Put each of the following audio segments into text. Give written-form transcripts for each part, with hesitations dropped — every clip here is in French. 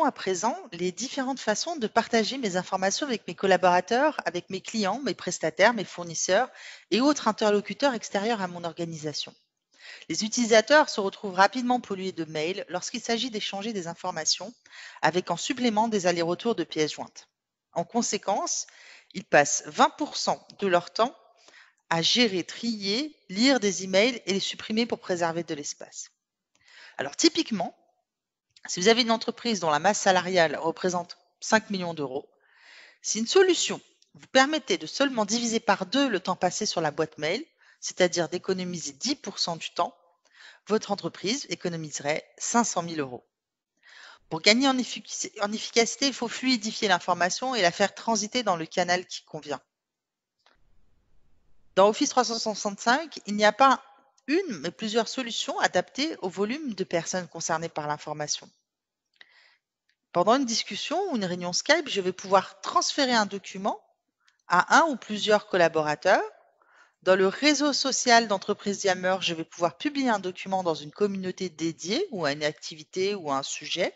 À présent les différentes façons de partager mes informations avec mes collaborateurs, avec mes clients, mes prestataires, mes fournisseurs et autres interlocuteurs extérieurs à mon organisation. Les utilisateurs se retrouvent rapidement pollués de mails lorsqu'il s'agit d'échanger des informations, avec en supplément des allers-retours de pièces jointes. En conséquence, ils passent 20% de leur temps à gérer, trier, lire des emails et les supprimer pour préserver de l'espace. Alors typiquement, si vous avez une entreprise dont la masse salariale représente 5 millions d'euros, si une solution vous permettait de seulement diviser par 2 le temps passé sur la boîte mail, c'est-à-dire d'économiser 10% du temps, votre entreprise économiserait 500 000 euros. Pour gagner en efficacité, il faut fluidifier l'information et la faire transiter dans le canal qui convient. Dans Office 365, il n'y a pas une, mais plusieurs solutions adaptées au volume de personnes concernées par l'information. Pendant une discussion ou une réunion Skype, je vais pouvoir transférer un document à un ou plusieurs collaborateurs. Dans le réseau social d'entreprise Yammer, je vais pouvoir publier un document dans une communauté dédiée ou à une activité ou à un sujet,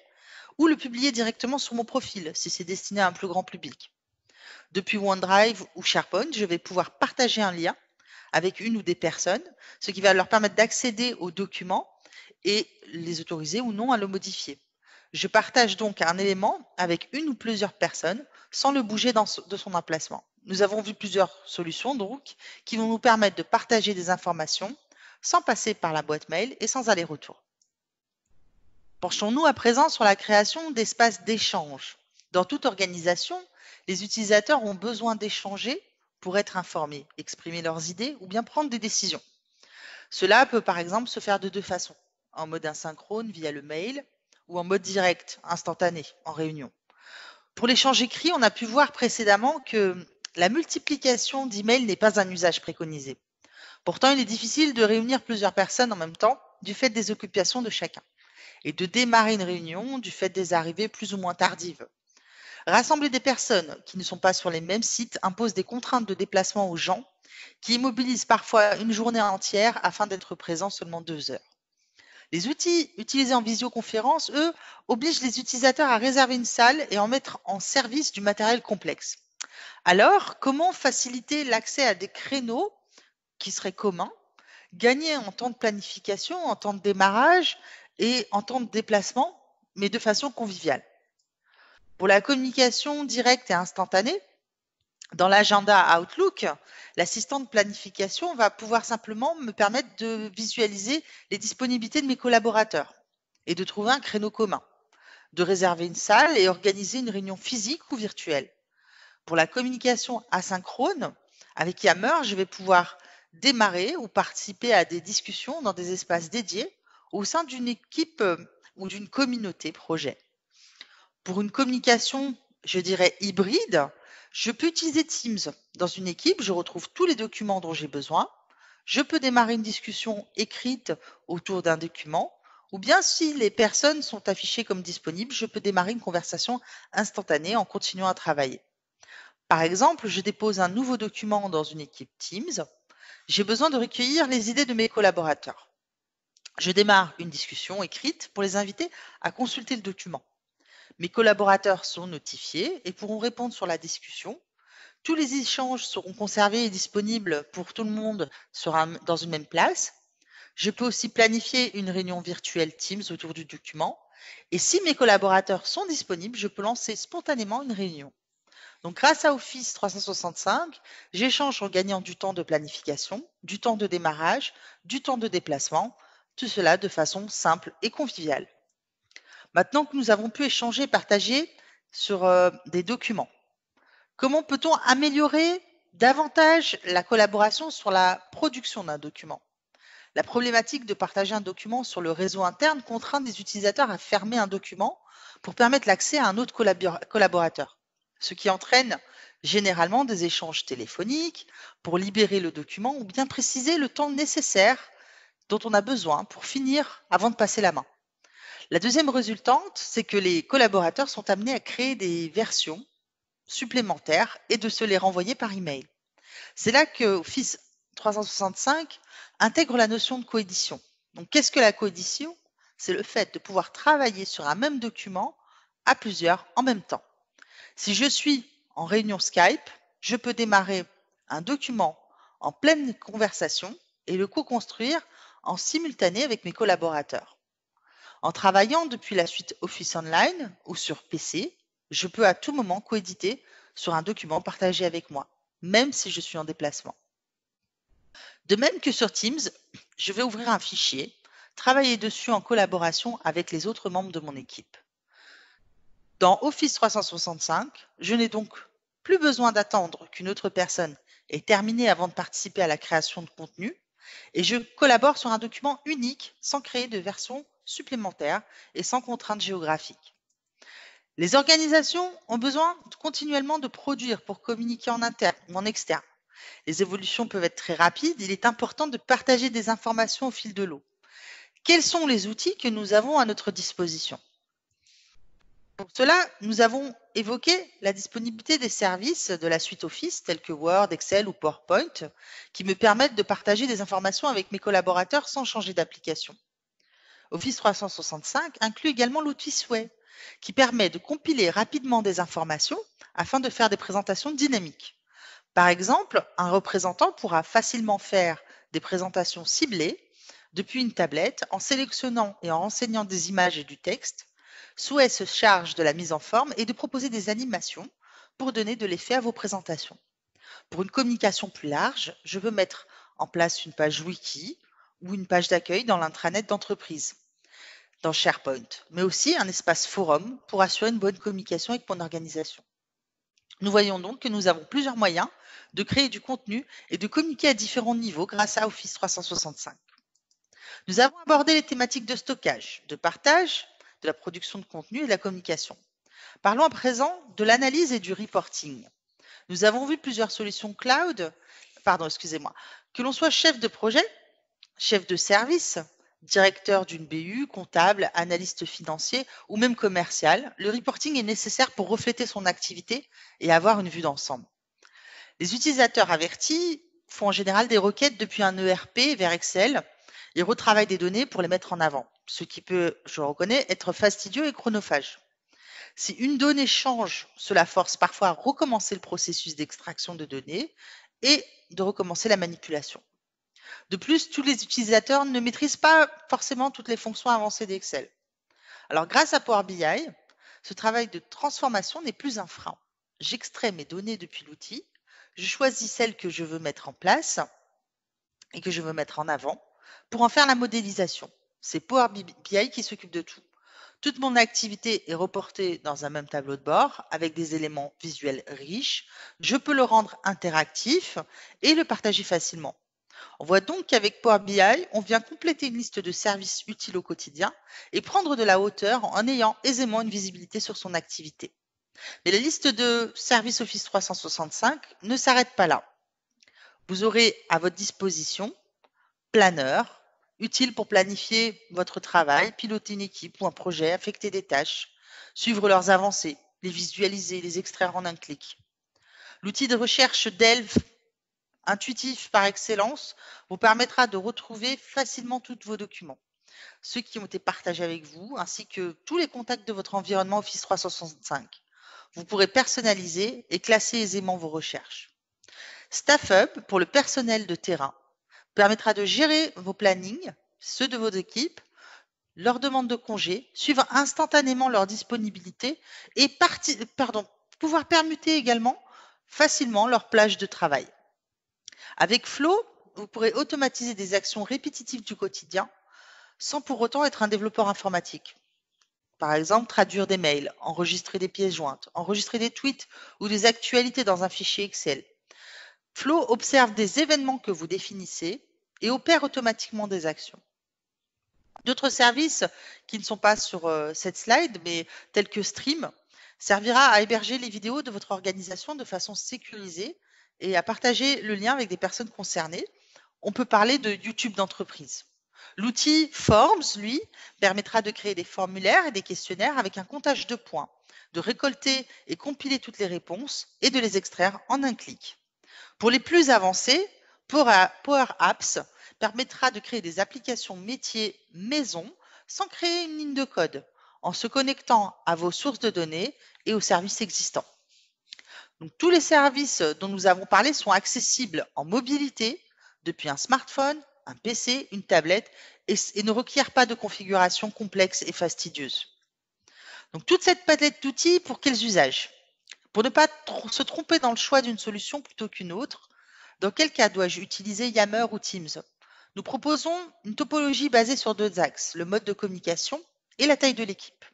ou le publier directement sur mon profil si c'est destiné à un plus grand public. Depuis OneDrive ou SharePoint, je vais pouvoir partager un lien avec une ou des personnes, ce qui va leur permettre d'accéder au document et les autoriser ou non à le modifier. Je partage donc un élément avec une ou plusieurs personnes sans le bouger de son emplacement. Nous avons vu plusieurs solutions donc qui vont nous permettre de partager des informations sans passer par la boîte mail et sans aller-retour. Penchons-nous à présent sur la création d'espaces d'échange. Dans toute organisation, les utilisateurs ont besoin d'échanger pour être informés, exprimer leurs idées ou bien prendre des décisions. Cela peut par exemple se faire de deux façons, en mode asynchrone via le mail ou en mode direct, instantané, en réunion. Pour l'échange écrit, on a pu voir précédemment que la multiplication d'emails n'est pas un usage préconisé. Pourtant, il est difficile de réunir plusieurs personnes en même temps du fait des occupations de chacun et de démarrer une réunion du fait des arrivées plus ou moins tardives. Rassembler des personnes qui ne sont pas sur les mêmes sites impose des contraintes de déplacement aux gens qui immobilisent parfois une journée entière afin d'être présents seulement 2 heures. Les outils utilisés en visioconférence, eux, obligent les utilisateurs à réserver une salle et en mettre en service du matériel complexe. Alors, comment faciliter l'accès à des créneaux qui seraient communs, gagner en temps de planification, en temps de démarrage et en temps de déplacement, mais de façon conviviale? Pour la communication directe et instantanée, dans l'agenda Outlook, l'assistant de planification va pouvoir simplement me permettre de visualiser les disponibilités de mes collaborateurs et de trouver un créneau commun, de réserver une salle et organiser une réunion physique ou virtuelle. Pour la communication asynchrone, avec Yammer, je vais pouvoir démarrer ou participer à des discussions dans des espaces dédiés au sein d'une équipe ou d'une communauté projet. Pour une communication, je dirais hybride, je peux utiliser Teams. Dans une équipe, je retrouve tous les documents dont j'ai besoin. Je peux démarrer une discussion écrite autour d'un document, ou bien si les personnes sont affichées comme disponibles, je peux démarrer une conversation instantanée en continuant à travailler. Par exemple, je dépose un nouveau document dans une équipe Teams. J'ai besoin de recueillir les idées de mes collaborateurs. Je démarre une discussion écrite pour les inviter à consulter le document. Mes collaborateurs sont notifiés et pourront répondre sur la discussion. Tous les échanges seront conservés et disponibles pour tout le monde dans une même place. Je peux aussi planifier une réunion virtuelle Teams autour du document. Et si mes collaborateurs sont disponibles, je peux lancer spontanément une réunion. Donc, grâce à Office 365, j'échange en gagnant du temps de planification, du temps de démarrage, du temps de déplacement, tout cela de façon simple et conviviale. Maintenant que nous avons pu échanger et partager sur des documents, comment peut-on améliorer davantage la collaboration sur la production d'un document? La problématique de partager un document sur le réseau interne contraint des utilisateurs à fermer un document pour permettre l'accès à un autre collaborateur, ce qui entraîne généralement des échanges téléphoniques pour libérer le document ou bien préciser le temps nécessaire dont on a besoin pour finir avant de passer la main. La deuxième résultante, c'est que les collaborateurs sont amenés à créer des versions supplémentaires et de se les renvoyer par email. C'est là que Office 365 intègre la notion de coédition. Donc, qu'est-ce que la coédition? C'est le fait de pouvoir travailler sur un même document à plusieurs en même temps. Si je suis en réunion Skype, je peux démarrer un document en pleine conversation et le co-construire en simultané avec mes collaborateurs. En travaillant depuis la suite Office Online ou sur PC, je peux à tout moment coéditer sur un document partagé avec moi, même si je suis en déplacement. De même que sur Teams, je vais ouvrir un fichier, travailler dessus en collaboration avec les autres membres de mon équipe. Dans Office 365, je n'ai donc plus besoin d'attendre qu'une autre personne ait terminé avant de participer à la création de contenu et je collabore sur un document unique sans créer de version supplémentaire et sans contrainte géographique. Les organisations ont besoin continuellement de produire pour communiquer en interne ou en externe. Les évolutions peuvent être très rapides. Il est important de partager des informations au fil de l'eau. Quels sont les outils que nous avons à notre disposition? Pour cela, nous avons évoqué la disponibilité des services de la suite Office tels que Word, Excel ou PowerPoint qui me permettent de partager des informations avec mes collaborateurs sans changer d'application. Office 365 inclut également l'outil Sway qui permet de compiler rapidement des informations afin de faire des présentations dynamiques. Par exemple, un représentant pourra facilement faire des présentations ciblées depuis une tablette en sélectionnant et en renseignant des images et du texte. Sway se charge de la mise en forme et de proposer des animations pour donner de l'effet à vos présentations. Pour une communication plus large, je veux mettre en place une page wiki ou une page d'accueil dans l'intranet d'entreprise, dans SharePoint, mais aussi un espace forum pour assurer une bonne communication avec mon organisation. Nous voyons donc que nous avons plusieurs moyens de créer du contenu et de communiquer à différents niveaux grâce à Office 365. Nous avons abordé les thématiques de stockage, de partage, de la production de contenu et de la communication. Parlons à présent de l'analyse et du reporting. Nous avons vu plusieurs solutions cloud, que l'on soit chef de projet, chef de service, directeur d'une BU, comptable, analyste financier ou même commercial, le reporting est nécessaire pour refléter son activité et avoir une vue d'ensemble. Les utilisateurs avertis font en général des requêtes depuis un ERP vers Excel et retravaillent des données pour les mettre en avant, ce qui peut, je le reconnais, être fastidieux et chronophage. Si une donnée change, cela force parfois à recommencer le processus d'extraction de données et de recommencer la manipulation. De plus, tous les utilisateurs ne maîtrisent pas forcément toutes les fonctions avancées d'Excel. Alors, grâce à Power BI, ce travail de transformation n'est plus un frein. J'extrais mes données depuis l'outil, je choisis celles que je veux mettre en place et que je veux mettre en avant pour en faire la modélisation. C'est Power BI qui s'occupe de tout. Toute mon activité est reportée dans un même tableau de bord avec des éléments visuels riches. Je peux le rendre interactif et le partager facilement. On voit donc qu'avec Power BI, on vient compléter une liste de services utiles au quotidien et prendre de la hauteur en ayant aisément une visibilité sur son activité. Mais la liste de services Office 365 ne s'arrête pas là. Vous aurez à votre disposition Planner, utile pour planifier votre travail, piloter une équipe ou un projet, affecter des tâches, suivre leurs avancées, les visualiser, les extraire en un clic. L'outil de recherche Delve, intuitif par excellence, vous permettra de retrouver facilement tous vos documents, ceux qui ont été partagés avec vous, ainsi que tous les contacts de votre environnement Office 365. Vous pourrez personnaliser et classer aisément vos recherches. StaffHub, pour le personnel de terrain, permettra de gérer vos plannings, ceux de vos équipes, leurs demandes de congés, suivre instantanément leur disponibilité et pouvoir permuter également facilement leur plage de travail. Avec Flow, vous pourrez automatiser des actions répétitives du quotidien sans pour autant être un développeur informatique. Par exemple, traduire des mails, enregistrer des pièces jointes, enregistrer des tweets ou des actualités dans un fichier Excel. Flow observe des événements que vous définissez et opère automatiquement des actions. D'autres services qui ne sont pas sur cette slide, mais tels que Stream, servira à héberger les vidéos de votre organisation de façon sécurisée et à partager le lien avec des personnes concernées. On peut parler de YouTube d'entreprise. L'outil Forms, lui, permettra de créer des formulaires et des questionnaires avec un comptage de points, de récolter et compiler toutes les réponses et de les extraire en un clic. Pour les plus avancés, Power Apps permettra de créer des applications métiers maison sans créer une ligne de code, en se connectant à vos sources de données et aux services existants. Donc, tous les services dont nous avons parlé sont accessibles en mobilité depuis un smartphone, un PC, une tablette et ne requièrent pas de configuration complexe et fastidieuse. Donc, toute cette palette d'outils, pour quels usages? Pour ne pas se tromper dans le choix d'une solution plutôt qu'une autre, dans quel cas dois-je utiliser Yammer ou Teams? Nous proposons une topologie basée sur deux axes, le mode de communication et la taille de l'équipe.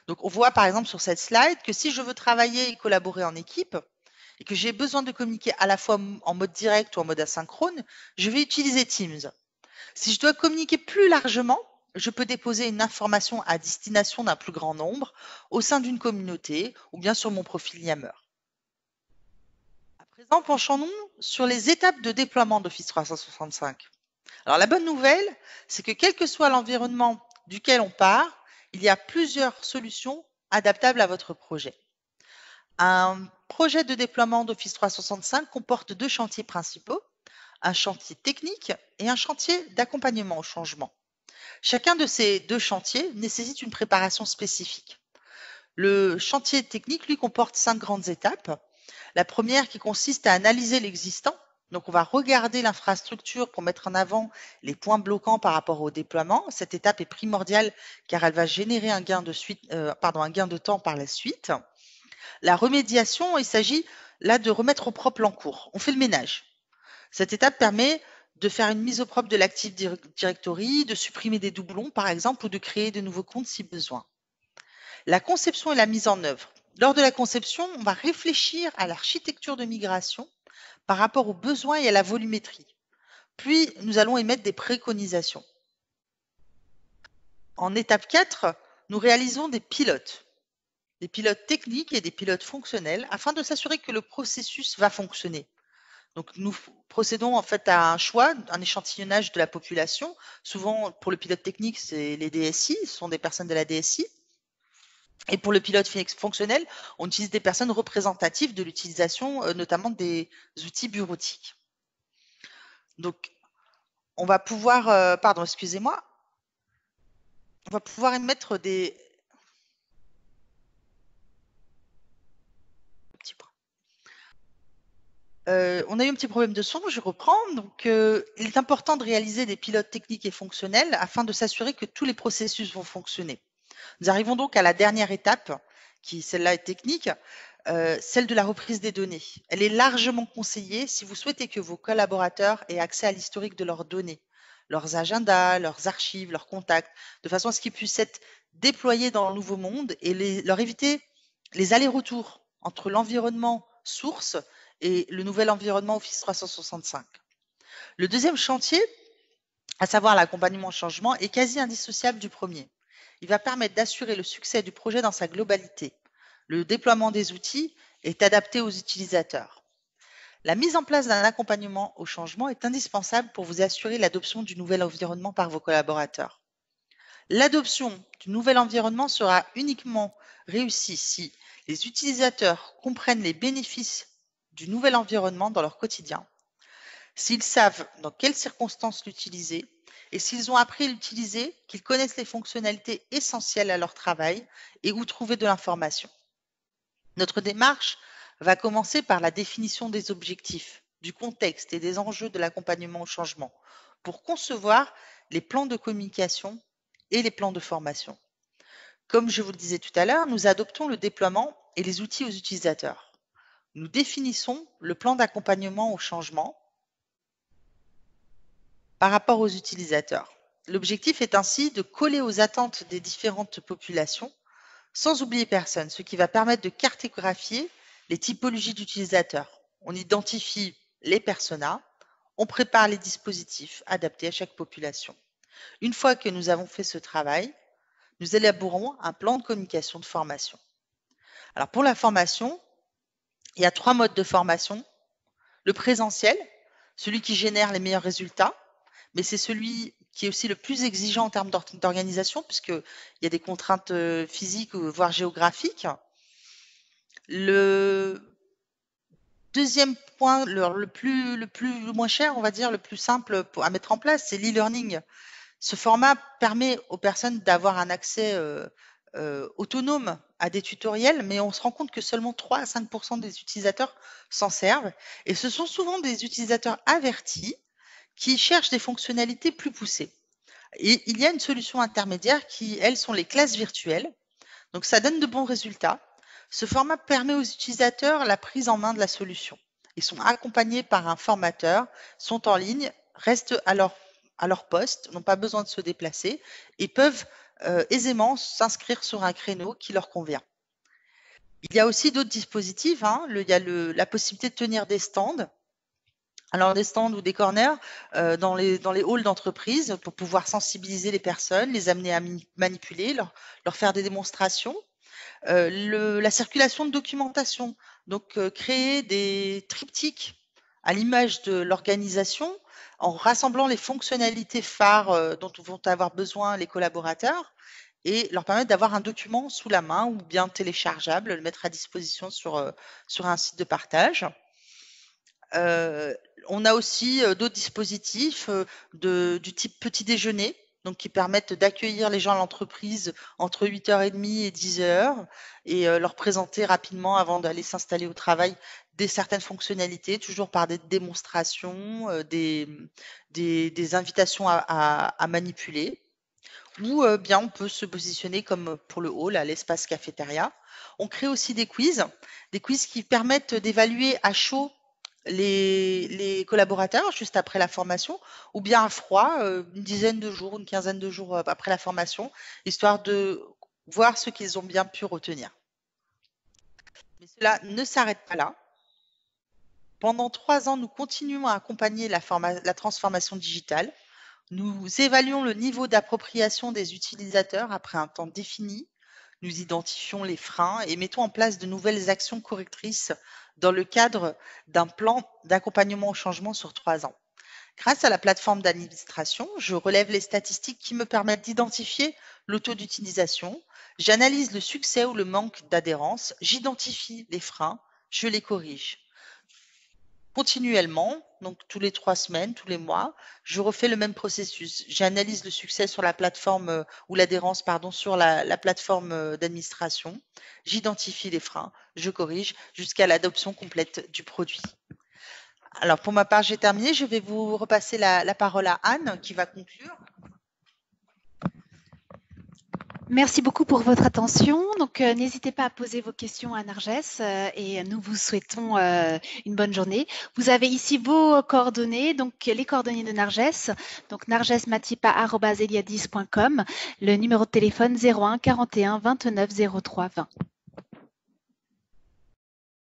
Donc, on voit par exemple sur cette slide que si je veux travailler et collaborer en équipe et que j'ai besoin de communiquer à la fois en mode direct ou en mode asynchrone, je vais utiliser Teams. Si je dois communiquer plus largement, je peux déposer une information à destination d'un plus grand nombre au sein d'une communauté ou bien sur mon profil Yammer. À présent, penchons-nous sur les étapes de déploiement d'Office 365. Alors, la bonne nouvelle, c'est que quel que soit l'environnement duquel on part, il y a plusieurs solutions adaptables à votre projet. Un projet de déploiement d'Office 365 comporte deux chantiers principaux, un chantier technique et un chantier d'accompagnement au changement. Chacun de ces deux chantiers nécessite une préparation spécifique. Le chantier technique, lui, comporte 5 grandes étapes. La première qui consiste à analyser l'existant. Donc, on va regarder l'infrastructure pour mettre en avant les points bloquants par rapport au déploiement. Cette étape est primordiale car elle va générer un gain de temps par la suite. La remédiation, il s'agit là de remettre au propre l'encours. On fait le ménage. Cette étape permet de faire une mise au propre de l'Active Directory, de supprimer des doublons par exemple ou de créer de nouveaux comptes si besoin. La conception et la mise en œuvre. Lors de la conception, on va réfléchir à l'architecture de migration par rapport aux besoins et à la volumétrie. Puis, nous allons émettre des préconisations. En étape 4, nous réalisons des pilotes techniques et des pilotes fonctionnels afin de s'assurer que le processus va fonctionner. Donc, nous procédons en fait à un choix, un échantillonnage de la population. Souvent, pour le pilote technique, c'est les DSI, ce sont des personnes de la DSI. Et pour le pilote fonctionnel, on utilise des personnes représentatives de l'utilisation, notamment des outils bureautiques. Donc, on va pouvoir, excusez-moi, on va pouvoir émettre des on a eu un petit problème de son, je reprends. Donc, il est important de réaliser des pilotes techniques et fonctionnels afin de s'assurer que tous les processus vont fonctionner. Nous arrivons donc à la dernière étape, qui celle-là est technique, celle de la reprise des données. Elle est largement conseillée si vous souhaitez que vos collaborateurs aient accès à l'historique de leurs données, leurs agendas, leurs archives, leurs contacts, de façon à ce qu'ils puissent être déployés dans le nouveau monde et leur éviter les allers-retours entre l'environnement source et le nouvel environnement Office 365. Le deuxième chantier, à savoir l'accompagnement au changement, est quasi indissociable du premier. Il va permettre d'assurer le succès du projet dans sa globalité. Le déploiement des outils est adapté aux utilisateurs. La mise en place d'un accompagnement au changement est indispensable pour vous assurer l'adoption du nouvel environnement par vos collaborateurs. L'adoption du nouvel environnement sera uniquement réussie si les utilisateurs comprennent les bénéfices du nouvel environnement dans leur quotidien, s'ils savent dans quelles circonstances l'utiliser et s'ils ont appris à l'utiliser, qu'ils connaissent les fonctionnalités essentielles à leur travail et où trouver de l'information. Notre démarche va commencer par la définition des objectifs, du contexte et des enjeux de l'accompagnement au changement pour concevoir les plans de communication et les plans de formation. Comme je vous le disais tout à l'heure, nous adoptons le déploiement et les outils aux utilisateurs. Nous définissons le plan d'accompagnement au changement par rapport aux utilisateurs. L'objectif est ainsi de coller aux attentes des différentes populations sans oublier personne, ce qui va permettre de cartographier les typologies d'utilisateurs. On identifie les personas, on prépare les dispositifs adaptés à chaque population. Une fois que nous avons fait ce travail, nous élaborons un plan de communication de formation. Alors pour la formation, il y a 3 modes de formation. Le présentiel, celui qui génère les meilleurs résultats, mais c'est celui qui est aussi le plus exigeant en termes d'organisation, puisqu'il y a des contraintes physiques, voire géographiques. Le deuxième point, le moins cher, on va dire, le plus simple à mettre en place, c'est l'e-learning. Ce format permet aux personnes d'avoir un accès autonome à des tutoriels, mais on se rend compte que seulement 3 à 5% des utilisateurs s'en servent. Et ce sont souvent des utilisateurs avertis qui cherchent des fonctionnalités plus poussées. Et il y a une solution intermédiaire qui, elles, sont les classes virtuelles. Donc, ça donne de bons résultats. Ce format permet aux utilisateurs la prise en main de la solution. Ils sont accompagnés par un formateur, sont en ligne, restent à leur poste, n'ont pas besoin de se déplacer et peuvent aisément s'inscrire sur un créneau qui leur convient. Il y a aussi d'autres dispositifs. Il y a la possibilité de tenir des stands. Alors des stands ou des corners dans les halls d'entreprise pour pouvoir sensibiliser les personnes, les amener à manipuler, leur faire des démonstrations. La circulation de documentation, donc créer des triptyques à l'image de l'organisation en rassemblant les fonctionnalités phares dont vont avoir besoin les collaborateurs et leur permettre d'avoir un document sous la main ou bien téléchargeable, le mettre à disposition sur un site de partage. On a aussi d'autres dispositifs du type petit déjeuner, donc qui permettent d'accueillir les gens à l'entreprise entre 8h30 et 10h et leur présenter rapidement avant d'aller s'installer au travail certaines fonctionnalités, toujours par des démonstrations, des invitations à manipuler. Ou bien on peut se positionner comme pour le hall, à l'espace cafétéria. On crée aussi des quiz qui permettent d'évaluer à chaud les collaborateurs juste après la formation, ou bien à froid, une dizaine de jours, une quinzaine de jours après la formation, histoire de voir ce qu'ils ont bien pu retenir. Mais cela ne s'arrête pas là. Pendant 3 ans, nous continuons à accompagner la transformation digitale. Nous évaluons le niveau d'appropriation des utilisateurs après un temps défini. Nous identifions les freins et mettons en place de nouvelles actions correctrices dans le cadre d'un plan d'accompagnement au changement sur 3 ans. Grâce à la plateforme d'administration, je relève les statistiques qui me permettent d'identifier le taux d'utilisation. J'analyse le succès ou le manque d'adhérence. J'identifie les freins. Je les corrige. Continuellement, donc tous les 3 semaines, tous les mois, je refais le même processus. J'analyse le succès sur la plateforme ou l'adhérence, pardon, sur la plateforme d'administration. J'identifie les freins, je corrige jusqu'à l'adoption complète du produit. Alors, pour ma part, j'ai terminé. Je vais vous repasser la parole à Anne qui va conclure. Merci beaucoup pour votre attention. Donc, n'hésitez pas à poser vos questions à Narges et nous vous souhaitons une bonne journée. Vous avez ici vos coordonnées, donc les coordonnées de Narges, donc nargesmatipa@eliadis.com, le numéro de téléphone 01 41 29 03 20.